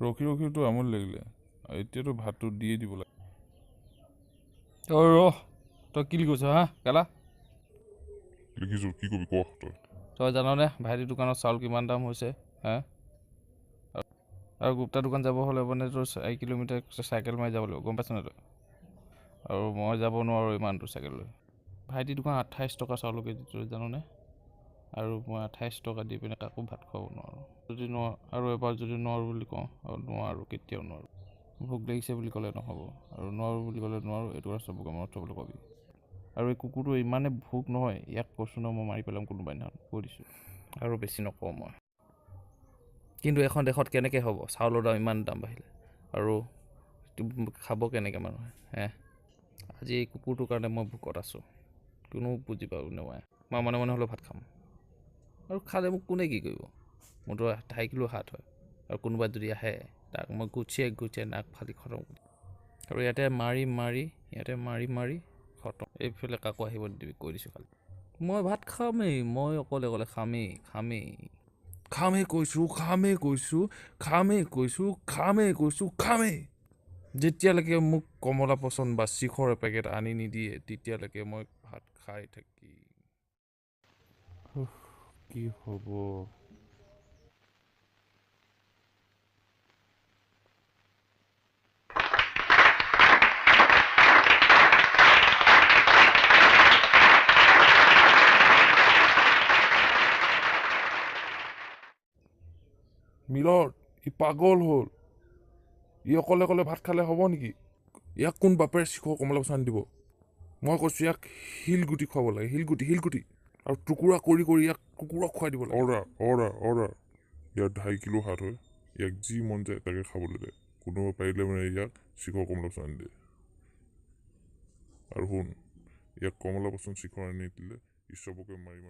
ৰখি ৰখিতো আমনি লাগিলে এতিয়াতো ভাতটো দিয়ে দিব লাগে তই কি লিখিছ হা কেলা লিখিছো কি কবি ক তই তই জাননে ভাইটি দোকানত চাউল কিমান দাম হৈছে হা আৰু গুপ্তা দোকান যাব হ'লে মানে তোৰ 4 কিলোমিটাৰ চাইকেল মাৰি যাব লাগিব গম পাইছ নাই তই আৰু মই যাব নোৱাৰোঁ ইমান দূৰ চাইকেল লৈ ভাইটি দোকান 28 টকা চাউল কেজি তই জাননে আৰু মই 28 টকা দি পিনে কাকো ভাত খুৱাব নোৱাৰোঁ যদি নোৱাৰোঁ আৰু এবাৰ যদি নোৱাৰোঁ বুলি কওঁ আৰু নোৱাৰোঁ কেতিয়াও নোৱাৰোঁ ভোক লাগিছে বুলি ক'লে নহ'ব আৰু নোৱাৰোঁ বুলি ক'লে নোৱাৰোঁ এইটো আৰু চবকে মনত থ'বলৈ ক'বি আৰু এই কুকুৰটো ইমানে ভোক নহয় ইয়াক কৈছোঁ ন মই মাৰি পেলাম কোনোবাই দিনাখন কৈ দিছোঁ আৰু বেছি নকওঁ মই কিন্তু এখন দেশত কেনেকৈ হ'ব চাউলৰ দাম ইমান দাম বাঢ়িলে আৰু খাব কেনেকৈ মানুহে আজি এই কুকুৰটোৰ কাৰণে মই ভোকত আছোঁ কোনো বুজি পাব নোৱাৰে মই মনে মনে হ'লেও ভাত খাম আৰু খালে মোক কোনে কি কৰিব মোৰতো 2.5 কিলো হাত হয় আৰু কোনোবাই যদি আহে তাক মই গুচিয়াই নাক ফালি খতম কৰি আৰু ইয়াতে মাৰি খতম এইফালে কাকো আহিব নিদিবি কৈ দিছোঁ খালি মই ভাত খামেই মই অকলে খামেই কৈছোঁ যেতিয়ালৈকে মোক কমলা পচন্দ বা শিখৰ পেকেট আনি নিদিয়ে তেতিয়ালৈকে মই ভাত খাই থাকিম কি হ'ব মিলৰ ই পাগল হ'ল ই অকলে ভাত খালে হ'ব নেকি ইয়াক কোন বাপেৰে শিখৰ কমলা পচন্দ দিব মই কৈছোঁ ইয়াক শিলগুটি খুৱাব লাগে শিলগুটি আৰু টুকুৰা কৰি ইয়াক কুকুৰক খুৱাই দিব লাগে অৰ্ডাৰ ইয়াৰ 2.5 কিলো হাত হয় ইয়াক যি মন যায় তাকে খাবলৈ দে কোনোবা পাৰিলে মানে ইয়াক শিখৰ কমলা পচন্দ দিয়ে আৰু শুন ইয়াক কমলা পচন্দ শিখৰ আনি দিলে ই চবকে মাৰি